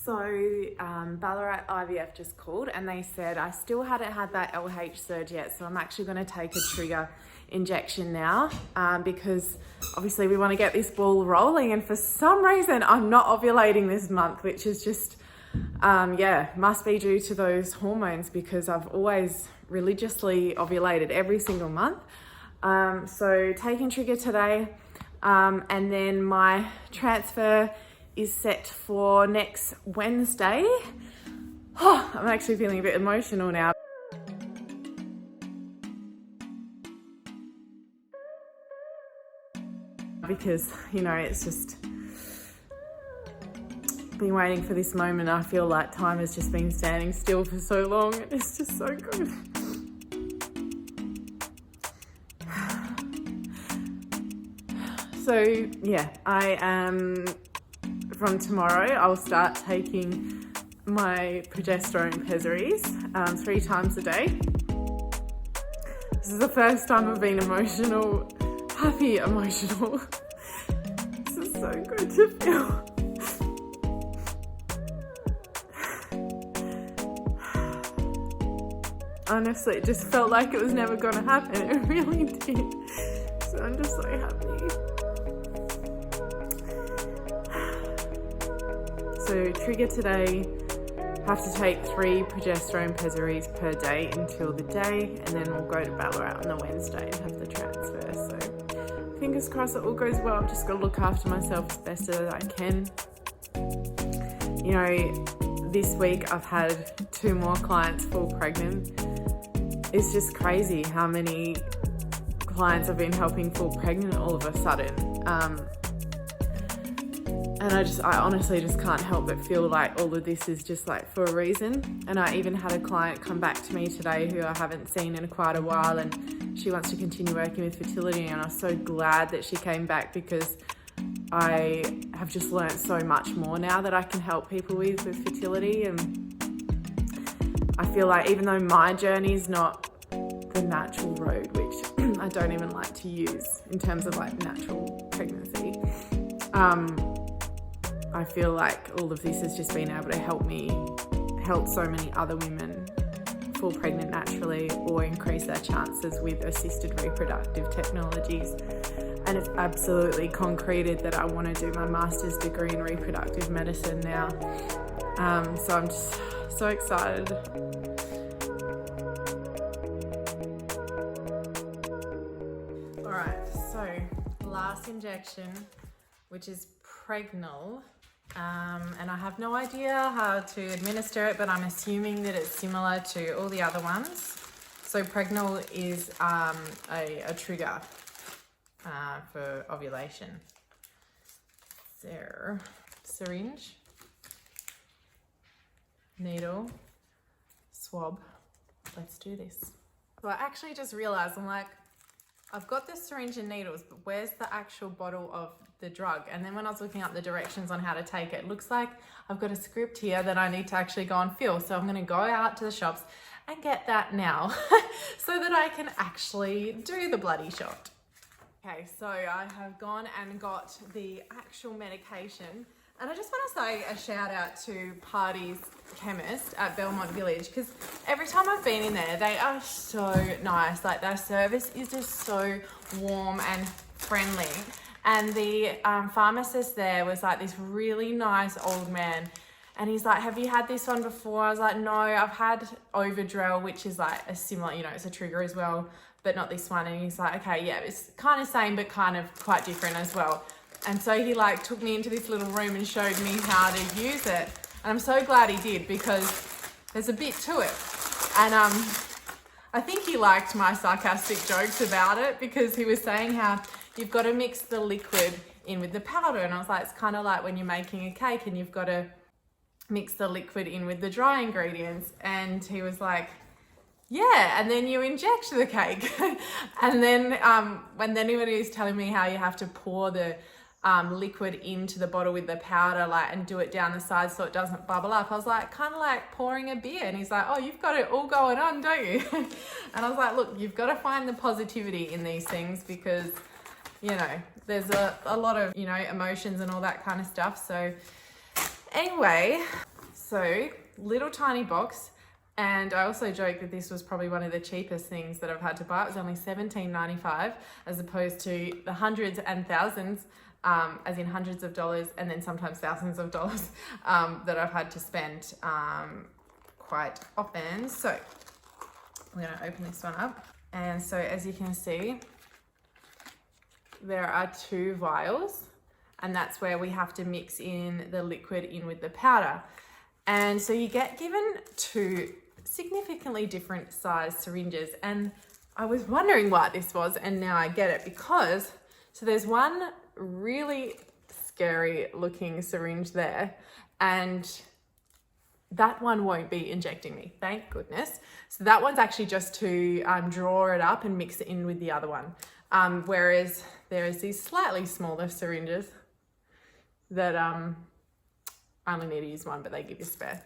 So Ballarat IVF just called and they said I still hadn't had that LH surge yet, so I'm actually going to take a trigger injection now because obviously we want to get this ball rolling, and for some reason I'm not ovulating this month, which is just must be due to those hormones, because I've always religiously ovulated every single month. So taking trigger today, and then my transfer is set for next Wednesday. Oh, I'm actually feeling a bit emotional now. Because, you know, it's just been waiting for this moment. I feel like time has just been standing still for so long. It's just so good. So yeah, I am, from tomorrow, I'll start taking my progesterone pessaries 3 times a day. This is the first time I've been emotional, happy emotional. This is so good to feel. Honestly, it just felt like it was never going to happen. It really did. So I'm just so happy. So trigger today, have to take 3 progesterone pessaries per day until the day, and then we'll go to Ballarat on the Wednesday and have the transfer. So fingers crossed it all goes well. I've just got to look after myself as best as I can. You know, this week I've had 2 more clients fall pregnant. It's just crazy how many clients I've been helping fall pregnant all of a sudden. And I honestly just can't help but feel like all of this is just like for a reason. And I even had a client come back to me today who I haven't seen in quite a while, and she wants to continue working with fertility, and I'm so glad that she came back, because I have just learned so much more now that I can help people with fertility. And I feel like even though my journey is not the natural road, which I don't even like to use in terms of like natural pregnancy, I feel like all of this has just been able to help so many other women fall pregnant naturally or increase their chances with assisted reproductive technologies. And it's absolutely concreted that I want to do my master's degree in reproductive medicine now. So I'm just so excited. All right, so last injection, which is Pregnal. And I have no idea how to administer it, but I'm assuming that it's similar to all the other ones. So Pregnal is a trigger for ovulation. There, syringe, needle, swab. Let's do this. So I actually just realized, I'm like, I've got the syringe and needles, but where's the actual bottle of the drug? And then when I was looking up the directions on how to take it, it looks like I've got a script here that I need to actually go and fill. So I'm going to go out to the shops and get that now so that I can actually do the bloody shot. Okay, so I have gone and got the actual medication. And I just want to say a shout out to Party's chemist at Belmont Village, because every time I've been in there, they are so nice. Like, their service is just so warm and friendly. And the pharmacist there was like this really nice old man. And he's like, have you had this one before? I was like, no, I've had Overdrel, which is like a similar, you know, it's a trigger as well, but not this one. And he's like, okay, yeah, it's kind of same, but kind of quite different as well. And so he like took me into this little room and showed me how to use it. And I'm so glad he did, because there's a bit to it. And I think he liked my sarcastic jokes about it, because he was saying how you've got to mix the liquid in with the powder. And I was like, it's kind of like when you're making a cake and you've got to mix the liquid in with the dry ingredients. And he was like, yeah, and then you inject the cake. And then when he was telling me how you have to pour the liquid into the bottle with the powder, like, and do it down the side so it doesn't bubble up, I was like, kind of like pouring a beer. And he's like, oh, you've got it all going on, don't you? And I was like, look, you've got to find the positivity in these things, because, you know, there's a lot of, you know, emotions and all that kind of stuff. So anyway, So, little tiny box. And I also joke that this was probably one of the cheapest things that I've had to buy. It was only $17.95 as opposed to the hundreds and thousands, as in hundreds of dollars and then sometimes thousands of dollars that I've had to spend quite often. So I'm going to open this one up. And so as you can see, there are 2 vials, and that's where we have to mix in the liquid in with the powder. And so you get given 2 significantly different size syringes, and I was wondering what this was, and now I get it, because so there's one really scary looking syringe there, and that one won't be injecting me, thank goodness. So that one's actually just to draw it up and mix it in with the other one, whereas there is these slightly smaller syringes that I only need to use one, but they give you a spare.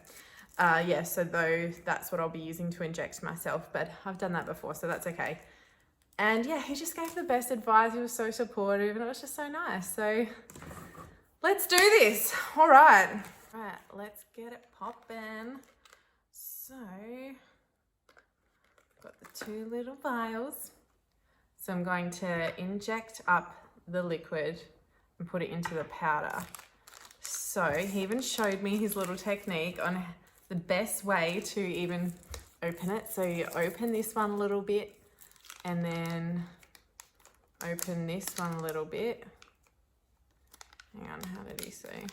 Yeah, so that's what I'll be using to inject myself, but I've done that before, so that's okay. And yeah, he just gave the best advice. He was so supportive, and it was just so nice. So let's do this. All right, let's get it popping. So got the 2 little vials. So I'm going to inject up the liquid and put it into the powder. So he even showed me his little technique on the best way to even open it. So you open this one a little bit and then open this one a little bit. Hang on, how did he say?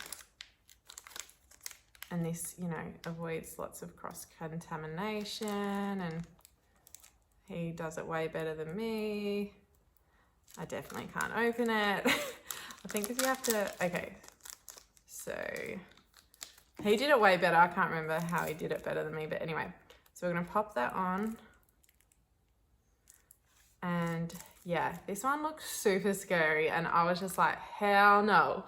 And this, you know, avoids lots of cross-contamination, and he does it way better than me. I definitely can't open it. I think if you have to, okay. So he did it way better. I can't remember how he did it better than me, but anyway. So we're gonna pop that on. And yeah, this one looks super scary, and I was just like, hell no.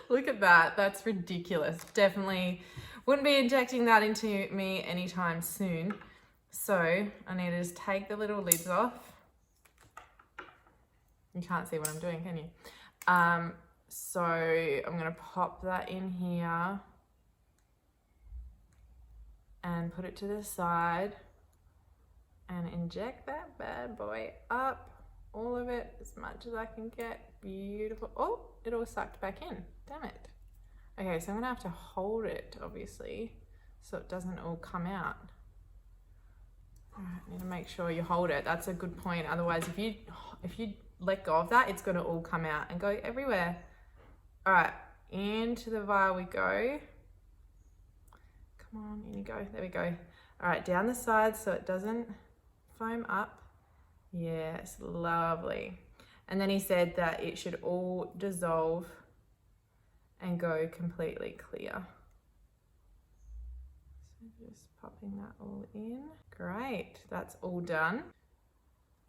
Look at that, that's ridiculous. Definitely wouldn't be injecting that into me anytime soon. So I need to just take the little lids off. You can't see what I'm doing, can you? So I'm gonna pop that in here and put it to the side and inject that bad boy up, all of it, as much as I can get. Beautiful. Oh, it all sucked back in, damn it. Okay, so I'm gonna have to hold it, obviously, so it doesn't all come out. All right, need to make sure you hold it. That's a good point. Otherwise, if you let go of that, it's gonna all come out and go everywhere. All right, into the vial we go. Come on, in you go, there we go. All right, down the side so it doesn't foam up. Yes, lovely. And then he said that it should all dissolve and go completely clear. So just popping that all in. Great, that's all done.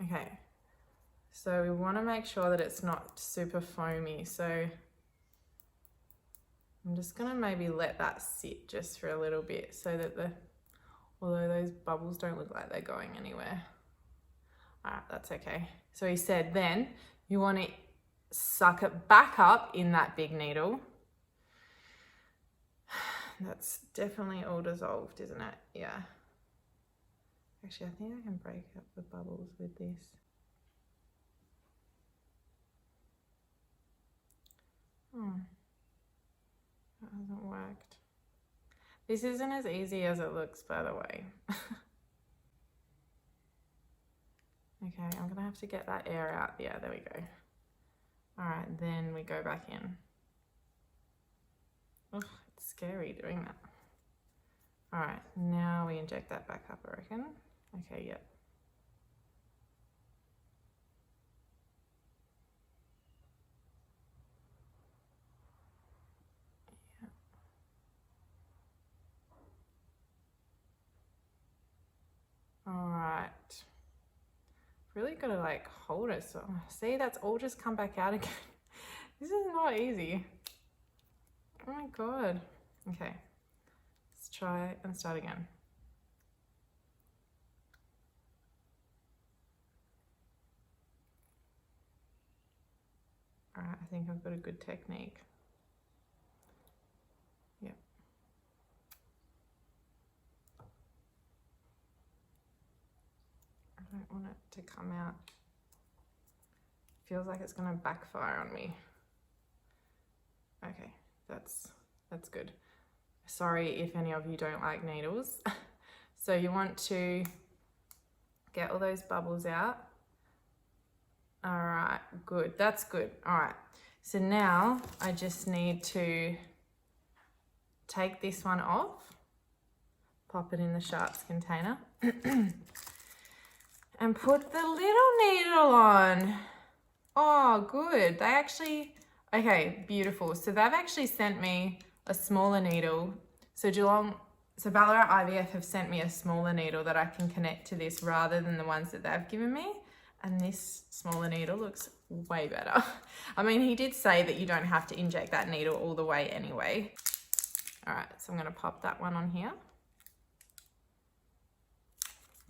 Okay, so we want to make sure that it's not super foamy. So I'm just gonna maybe let that sit just for a little bit so that although those bubbles don't look like they're going anywhere. All right, that's okay. So he said then you want to suck it back up in that big needle. That's definitely all dissolved, isn't it? Yeah. Actually, I think I can break up the bubbles with this. That hasn't worked. This isn't as easy as it looks, by the way. Okay, I'm gonna have to get that air out. Yeah, there we go. All right, then we go back in. Ugh, it's scary doing that. All right, now we inject that back up, I reckon. Okay, yep. All right. Really gotta like hold it. So see, that's all just come back out again. This is not easy. Oh my God. Okay, let's try and start again. All right, I think I've got a good technique. Yep. want it to come out. Feels like it's gonna backfire on me. Okay, that's good. Sorry if any of you don't like needles. So you want to get all those bubbles out. All right, good, that's good. All right, so now I just need to take this one off, pop it in the sharps container, and put the little needle on. Oh, good. They actually, okay, beautiful. So they've actually sent me a smaller needle. So Ballarat IVF have sent me a smaller needle that I can connect to this rather than the ones that they've given me. And this smaller needle looks way better. I mean, he did say that you don't have to inject that needle all the way anyway. All right, so I'm gonna pop that one on here.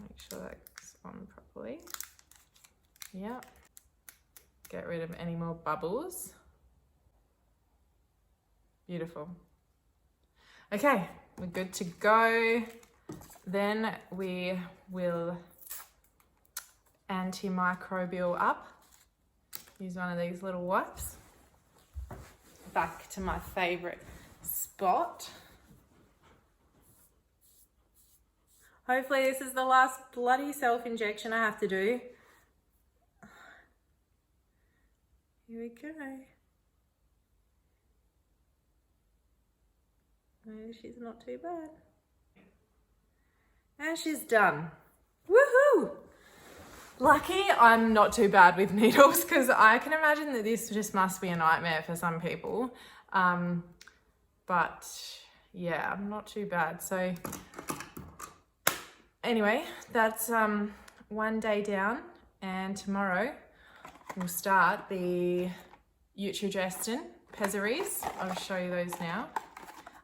Make sure that's on properly. Yep. Get rid of any more bubbles. Beautiful. Okay, we're good to go. Then we will antimicrobial up. Use one of these little wipes. Back to my favorite spot. Hopefully this is the last bloody self-injection I have to do. Here we go. No, she's not too bad. And she's done. Woohoo! Lucky I'm not too bad with needles, because I can imagine that this just must be a nightmare for some people. But yeah, I'm not too bad. So anyway, that's one day down, and tomorrow we'll start the Utrogestin pessaries. I'll show you those now.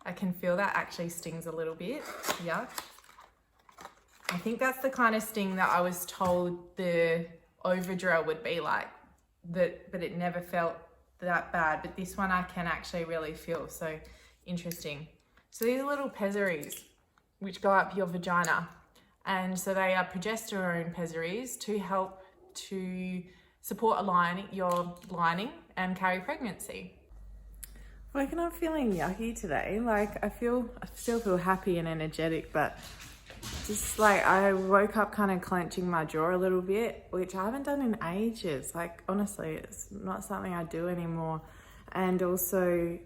I can feel that actually stings a little bit. Yuck. I think that's the kind of sting that I was told the Overdrill would be like, but it never felt that bad. But this one I can actually really feel, so interesting. So these are little pessaries which go up your vagina. And so they are progesterone pessaries to help to support your lining and carry pregnancy. Waking up feeling yucky today. Like I still feel happy and energetic, but just like I woke up kind of clenching my jaw a little bit, which I haven't done in ages. Like honestly, it's not something I do anymore. And also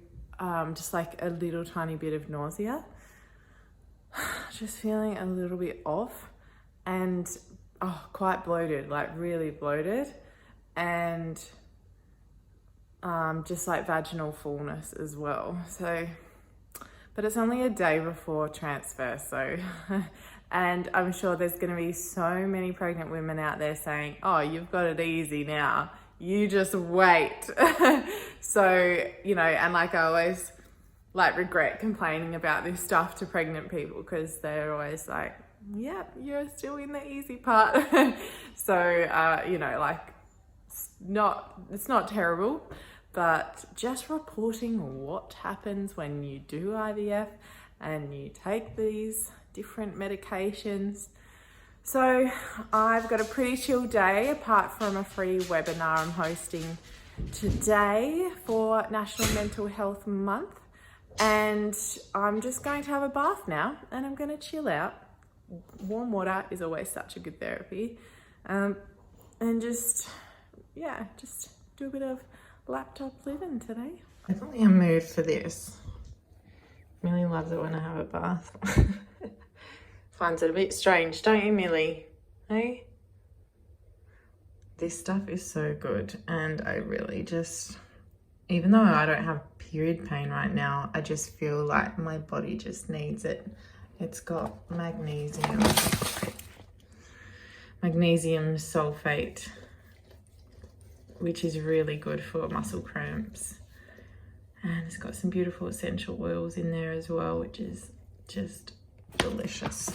just like a little tiny bit of nausea. Just feeling a little bit off and quite bloated, like really bloated, and just like vaginal fullness as well. So, but it's only a day before transfer, so and I'm sure there's going to be so many pregnant women out there saying, oh, you've got it easy now, you just wait. So, you know, and like I always like regret complaining about this stuff to pregnant people, because they're always like, yep, you're still in the easy part. So, you know, like it's not terrible, but just reporting what happens when you do IVF and you take these different medications. So I've got a pretty chill day, apart from a free webinar I'm hosting today for National Mental Health Month. And I'm just going to have a bath now, and I'm going to chill out. Warm water is always such a good therapy. And just do a bit of laptop living today. Definitely a mood for this. Millie loves it when I have a bath. Finds it a bit strange, don't you, Millie? Hey? This stuff is so good, and I really just, even though I don't have period pain right now, I just feel like my body just needs it. It's got magnesium sulfate, which is really good for muscle cramps. And it's got some beautiful essential oils in there as well, which is just delicious.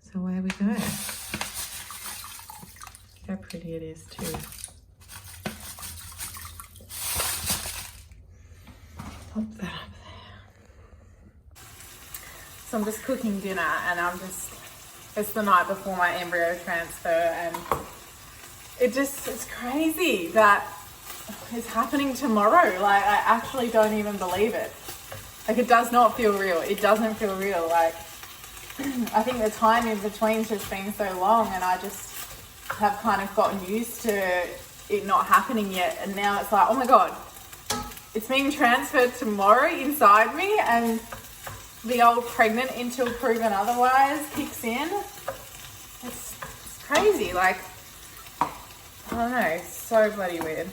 So away we go. Look how pretty it is too. Pop that up there. So I'm just cooking dinner, and I'm just It's the night before my embryo transfer, and it's crazy that it's happening tomorrow. Like, I actually don't even believe it. Like, it does not feel real. It doesn't feel real. Like, I think the time in between's just been so long, and I just have kind of gotten used to it not happening yet. And now it's like, oh my God, it's being transferred tomorrow inside me, and the old pregnant until proven otherwise kicks in. It's crazy. Like, I don't know, it's so bloody weird.